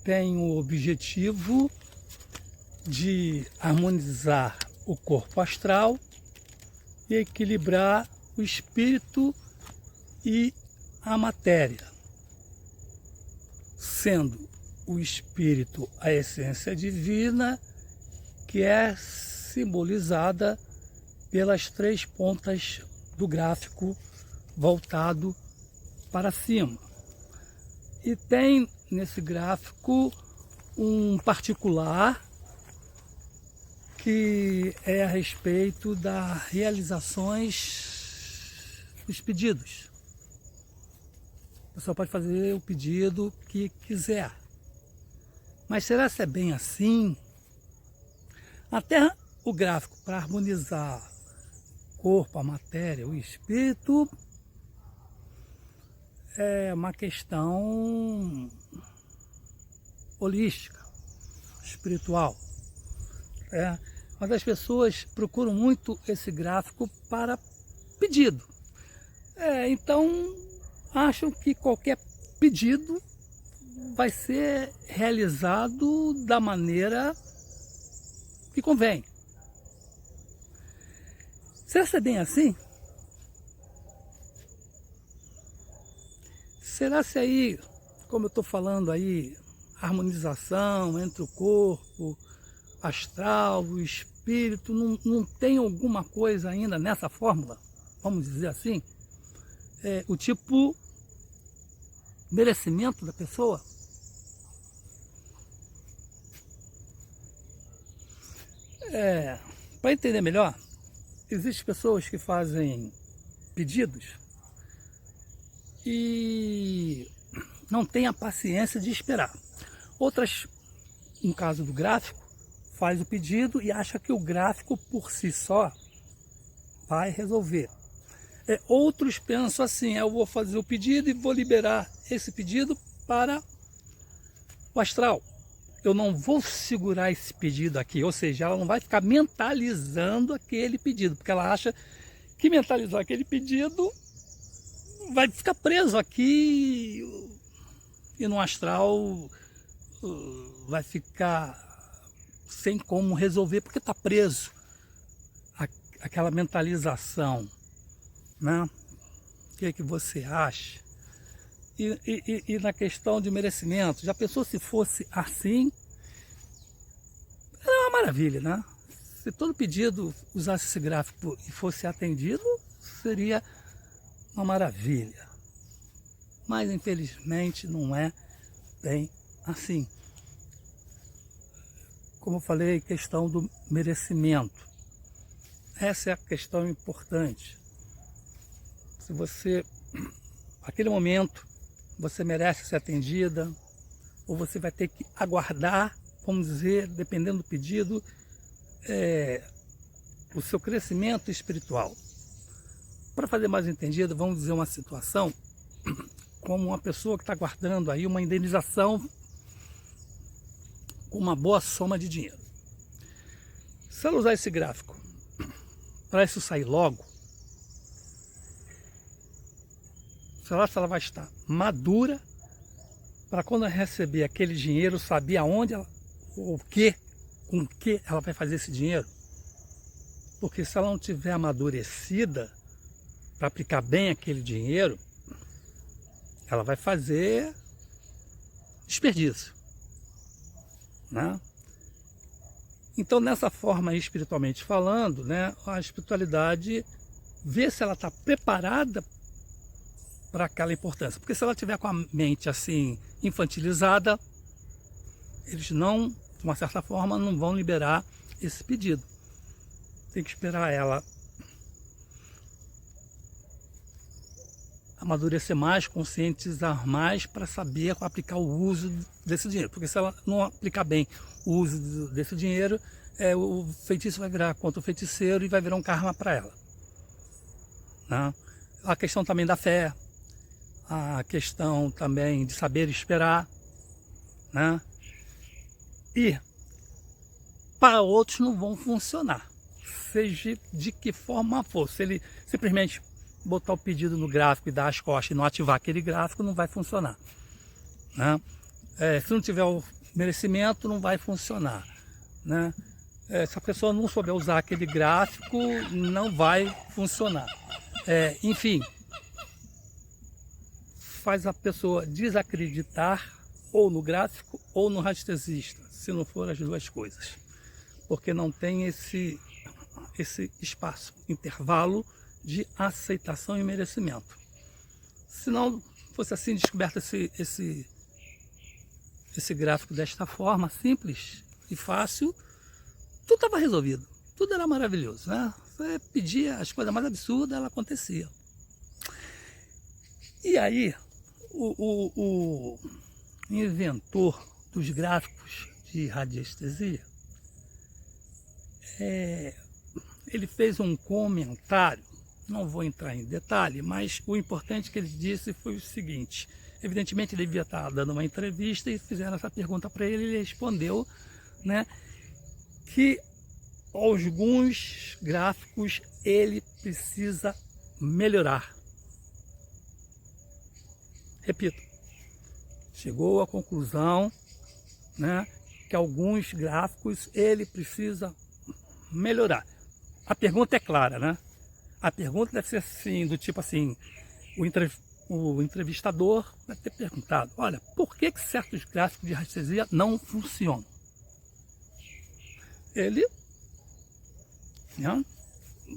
Tem o objetivo de harmonizar o corpo astral e equilibrar o espírito e a matéria, sendo o espírito a essência divina, que é simbolizada pelas 3 pontas do gráfico voltado para cima. E tem nesse gráfico um particular que é a respeito das realizações dos pedidos. A pessoa pode fazer o pedido que quiser. Mas será que é bem assim? Até o gráfico para harmonizar o corpo, a matéria, o espírito, é uma questão holística, espiritual. Mas as pessoas procuram muito esse gráfico para pedido. Então, acham que qualquer pedido vai ser realizado da maneira que convém. Será que é bem assim? Será se aí, como eu estou falando aí, harmonização entre o corpo astral, o espírito, não tem alguma coisa ainda nessa fórmula, vamos dizer assim, o tipo merecimento da pessoa? Para entender melhor, existem pessoas que fazem pedidos e não têm a paciência de esperar. Outras, no caso do gráfico, faz o pedido e acha que o gráfico por si só vai resolver. Outros pensam assim, eu vou fazer o pedido e vou liberar esse pedido para o astral. eu não vou segurar esse pedido aqui, ou seja, ela não vai ficar mentalizando aquele pedido, porque ela acha que mentalizar aquele pedido vai ficar preso aqui e no astral vai ficar sem como resolver, porque está preso aquela mentalização, né? O que é que você acha? E na questão de merecimento, já pensou se fosse assim? Era uma maravilha, né? Se todo pedido usasse esse gráfico e fosse atendido, seria uma maravilha. Mas infelizmente não é bem assim. Como eu falei, questão do merecimento. Essa é a questão importante. Se você, naquele momento, você merece ser atendida, ou você vai ter que aguardar, vamos dizer, dependendo do pedido, o seu crescimento espiritual. Para fazer mais entendido, vamos dizer uma situação como uma pessoa que está guardando aí uma indenização com uma boa soma de dinheiro. Se ela usar esse gráfico para isso sair logo, ela vai estar madura para quando ela receber aquele dinheiro, saber aonde ela, com que ela vai fazer esse dinheiro. Porque se ela não tiver amadurecida para aplicar bem aquele dinheiro, ela vai fazer desperdício, né? Então, nessa forma, espiritualmente falando, né, a espiritualidade vê se ela está preparada para aquela importância. Porque se ela tiver com a mente assim infantilizada, eles não, de uma certa forma, não vão liberar esse pedido. Tem que esperar ela amadurecer mais, conscientizar mais para saber aplicar o uso desse dinheiro. Porque se ela não aplicar bem o uso desse dinheiro, o feitiço vai virar contra o feiticeiro e vai virar um karma para ela, né? A questão também da fé, a questão também de saber esperar, né? E para outros não vão funcionar, seja de que forma for. Se ele simplesmente botar o pedido no gráfico e dar as costas e não ativar aquele gráfico, não vai funcionar, né? Se não tiver o merecimento, não vai funcionar, né? Se a pessoa não souber usar aquele gráfico, não vai funcionar. Enfim, faz a pessoa desacreditar ou no gráfico ou no radiestesista, se não for as duas coisas, porque não tem esse espaço, intervalo de aceitação e merecimento. Se não fosse assim descoberto esse gráfico desta forma, simples e fácil, tudo estava resolvido, tudo era maravilhoso, né? Você pedia as coisas mais absurdas, ela acontecia. E aí, o inventor dos gráficos de radiestesia, ele fez um comentário, não vou entrar em detalhe, mas o importante que ele disse foi o seguinte: evidentemente ele devia estar dando uma entrevista e fizeram essa pergunta para ele, e ele respondeu, né, que alguns gráficos ele precisa melhorar. Repito, chegou à conclusão, né, que alguns gráficos ele precisa melhorar. A pergunta é clara, né? A pergunta deve ser assim, do tipo assim, o entrevistador deve ter perguntado: olha, por que certos gráficos de radiestesia não funcionam? Ele, né,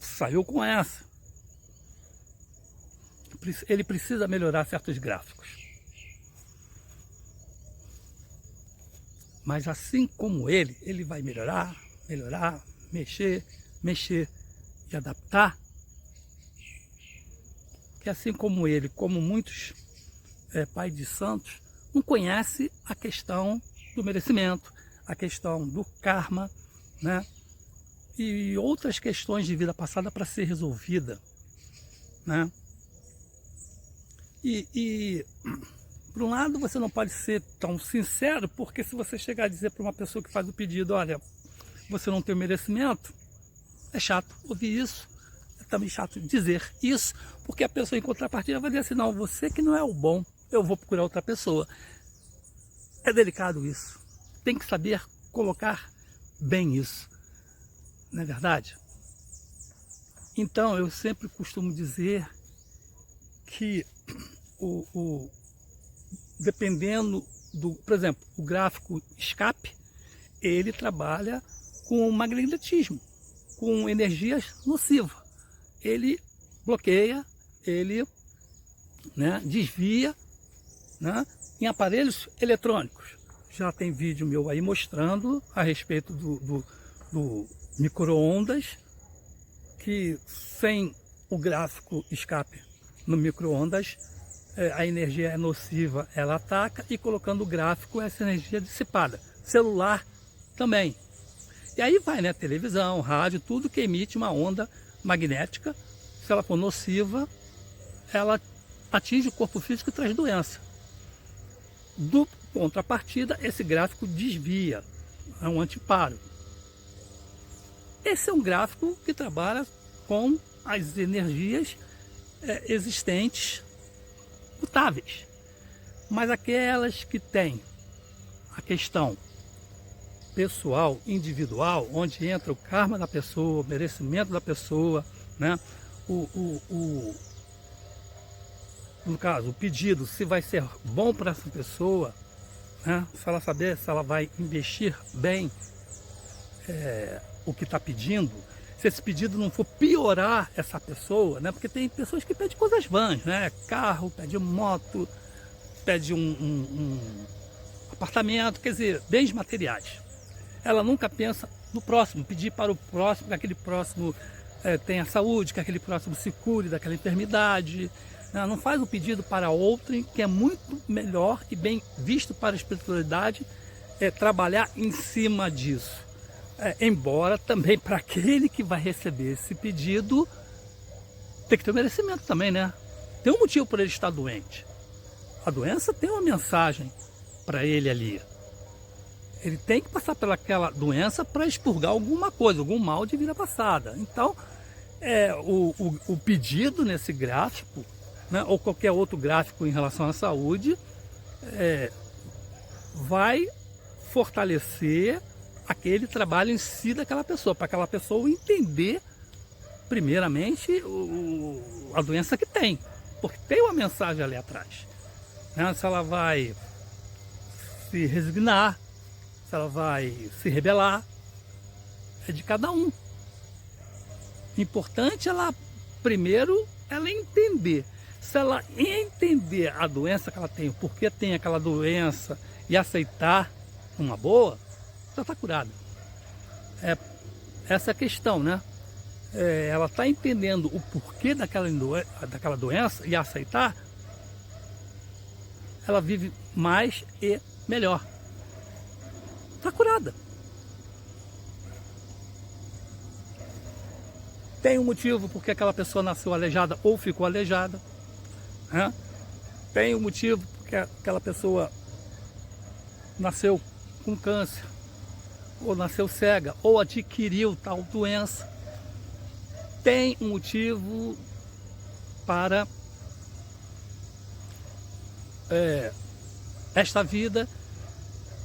saiu com essa. Ele precisa melhorar certos gráficos. Mas assim como ele vai melhorar, mexer e adaptar. Que assim como ele, como muitos pais de santos, não conhece a questão do merecimento, a questão do karma, né? E outras questões de vida passada para ser resolvida, né? E Por um lado, você não pode ser tão sincero, porque se você chegar a dizer para uma pessoa que faz o pedido, olha, você não tem o merecimento, é chato ouvir isso, é também chato dizer isso, porque a pessoa em contrapartida vai dizer assim, não, você que não é o bom, eu vou procurar outra pessoa. É delicado isso, tem que saber colocar bem isso, não é verdade? Então, eu sempre costumo dizer que dependendo do, por exemplo, o gráfico escape, ele trabalha com magnetismo, com energias nocivas. Ele bloqueia, ele, né, desvia, né, em aparelhos eletrônicos. Já tem vídeo meu aí mostrando a respeito do micro-ondas, que sem o gráfico escape no micro-ondas, a energia é nociva, ela ataca, e colocando o gráfico, essa energia é dissipada. Celular também. E aí vai, né, televisão, rádio, tudo que emite uma onda magnética, se ela for nociva, ela atinge o corpo físico e traz doença. Do contrapartida, esse gráfico desvia, é um antiparo. Esse é um gráfico que trabalha com as energias existentes, mutáveis. Mas aquelas que têm a questão pessoal, individual, onde entra o karma da pessoa, o merecimento da pessoa, né? No caso, o pedido, se vai ser bom para essa pessoa, né? Se ela saber se ela vai investir bem o que está pedindo, se esse pedido não for piorar essa pessoa, né? Porque tem pessoas que pedem coisas vãs, né? Carro, pede moto, pede um apartamento, quer dizer, bens materiais. Ela nunca pensa no próximo, pedir para o próximo, que aquele próximo tenha saúde, que aquele próximo se cure daquela enfermidade. Né? Não faz o pedido para outrem, que é muito melhor e bem visto para a espiritualidade, trabalhar em cima disso. Embora também para aquele que vai receber esse pedido, tem que ter merecimento também, né? Tem um motivo por ele estar doente. A doença tem uma mensagem para ele ali. Ele tem que passar pelaquela doença para expurgar alguma coisa, algum mal de vida passada. Então, o pedido nesse gráfico, né, ou qualquer outro gráfico em relação à saúde, vai fortalecer aquele trabalho em si daquela pessoa, para aquela pessoa entender, primeiramente, a doença que tem, porque tem uma mensagem ali atrás. Né? Se ela vai se resignar, se ela vai se rebelar, é de cada um. Importante primeiro, ela entender. Se ela entender a doença que ela tem, o porquê tem aquela doença, e aceitar uma boa, já está curada. Essa é a questão, né? Ela está entendendo o porquê daquela doença e aceitar, ela vive mais e melhor. Está curada. Tem um motivo porque aquela pessoa nasceu aleijada ou ficou aleijada. Né? Tem um motivo porque aquela pessoa nasceu com câncer, ou nasceu cega, ou adquiriu tal doença. Tem um motivo para esta vida,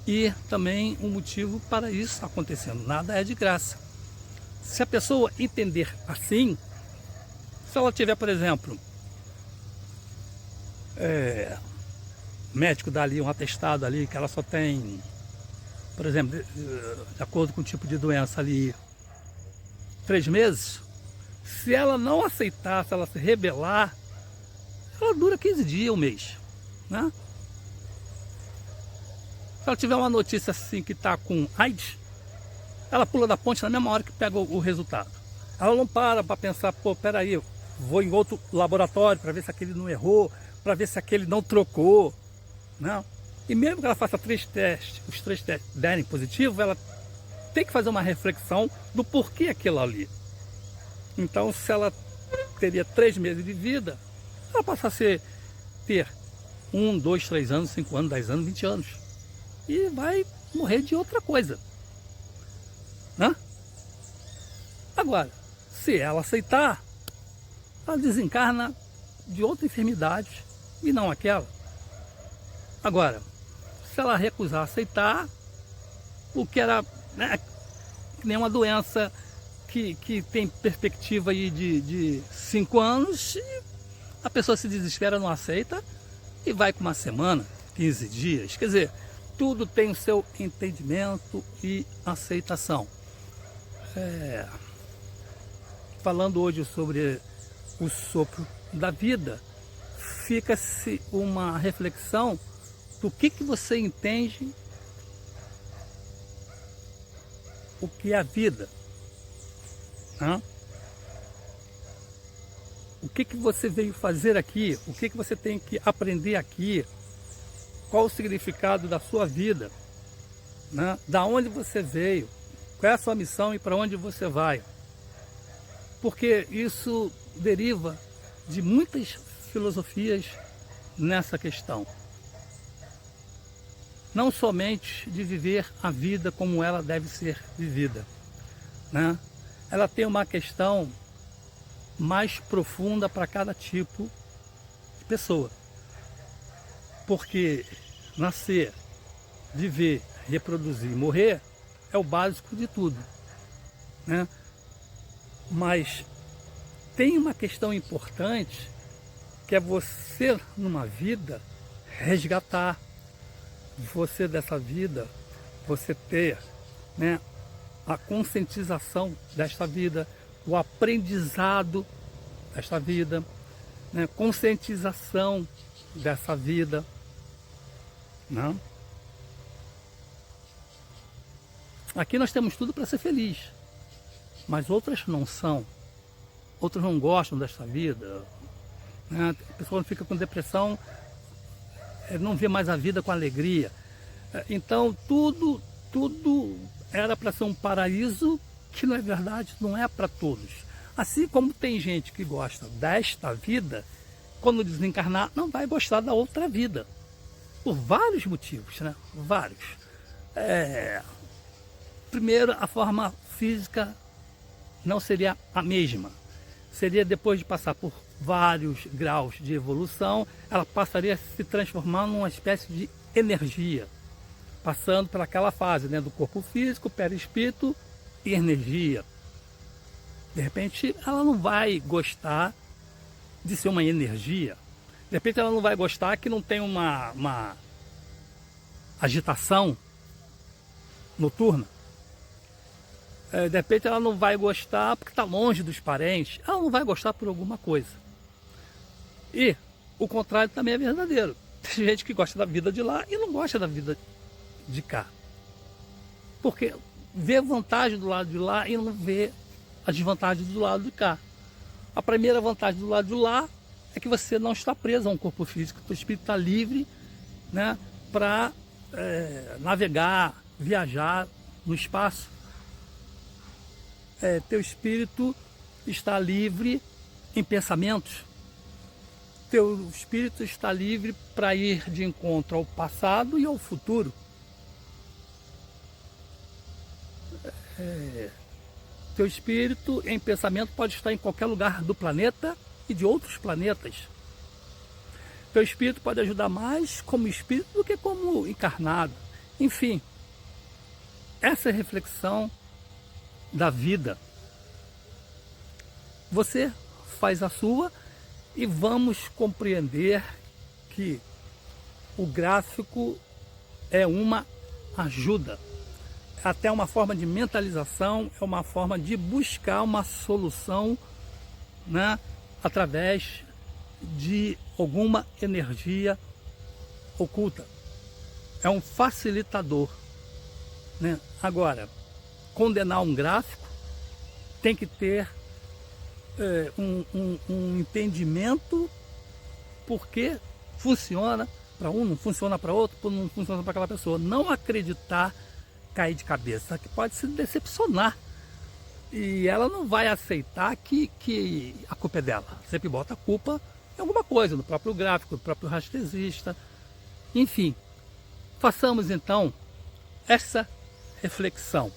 e também um motivo para isso acontecendo. Nada é de graça. Se a pessoa entender assim, se ela tiver, por exemplo, médico dá ali um atestado ali que ela só tem, por exemplo, de acordo com o tipo de doença ali, 3 meses, se ela não aceitar, se ela se rebelar, ela dura 15 dias, um mês, né? Se ela tiver uma notícia assim que está com AIDS, ela pula da ponte na mesma hora que pega o resultado. Ela não para pensar, pô, peraí, eu vou em outro laboratório para ver se aquele não errou, para ver se aquele não trocou. Não. E mesmo que ela faça 3 testes, os 3 testes derem positivo, ela tem que fazer uma reflexão do porquê aquilo ali. Então, se ela teria 3 meses de vida, ela passa a ter 1, 2, 3 anos, 5 anos, 10 anos, 20 anos. E vai morrer de outra coisa, né? Agora, se ela aceitar, ela desencarna de outra enfermidade e não aquela. Agora, se ela recusar aceitar, o que era, né, que nem uma doença que tem perspectiva aí de 5 anos, e a pessoa se desespera, não aceita, e vai com uma semana, 15 dias. Quer dizer, tudo tem o seu entendimento e aceitação. Falando hoje sobre o sopro da vida, fica-se uma reflexão do que você entende o que é a vida, né? O que você veio fazer aqui, o que você tem que aprender aqui, qual o significado da sua vida, né? Da onde você veio, qual é a sua missão e para onde você vai. Porque isso deriva de muitas filosofias nessa questão. Não somente de viver a vida como ela deve ser vivida, né? Ela tem uma questão mais profunda para cada tipo de pessoa. Porque nascer, viver, reproduzir e morrer é o básico de tudo, né? Mas tem uma questão importante, que é você, numa vida, resgatar. Você dessa vida, você ter, né, a conscientização desta vida, o aprendizado desta vida, né, conscientização dessa vida, né? Aqui nós temos tudo para ser feliz, mas outras não são. Outras não gostam desta vida, né? A pessoa fica com depressão, não vê mais a vida com alegria. Então tudo era para ser um paraíso, que não é verdade, não é para todos. Assim como tem gente que gosta desta vida, quando desencarnar não vai gostar da outra vida, por vários motivos, né? Vários. Primeiro, a forma física não seria a mesma. Seria, depois de passar por vários graus de evolução, ela passaria a se transformar numa espécie de energia, passando por aquela fase, né, do corpo físico, perispírito e energia. De repente, ela não vai gostar de ser uma energia. De repente, ela não vai gostar que não tem uma agitação noturna. De repente, ela não vai gostar porque está longe dos parentes. Ela não vai gostar por alguma coisa. E o contrário também é verdadeiro. Tem gente que gosta da vida de lá e não gosta da vida de cá. Porque vê vantagem do lado de lá e não vê a desvantagem do lado de cá. A primeira vantagem do lado de lá é que você não está preso a um corpo físico. O espírito está livre, né, para navegar, viajar no espaço. Teu espírito está livre em pensamentos. Teu espírito está livre para ir de encontro ao passado e ao futuro. Teu espírito em pensamento pode estar em qualquer lugar do planeta e de outros planetas. Teu espírito pode ajudar mais como espírito do que como encarnado. Enfim, essa é a reflexão da vida. Você faz a sua e vamos compreender que o gráfico é uma ajuda, é até uma forma de mentalização, é uma forma de buscar uma solução, né, através de alguma energia oculta. É um facilitador, né? Agora, condenar um gráfico tem que ter um entendimento, porque funciona para um, não funciona para outro, não funciona para aquela pessoa. Não acreditar, cair de cabeça, que pode se decepcionar. E ela não vai aceitar que a culpa é dela. Sempre bota a culpa em alguma coisa, no próprio gráfico, no próprio rastreizista. Enfim, façamos então essa reflexão.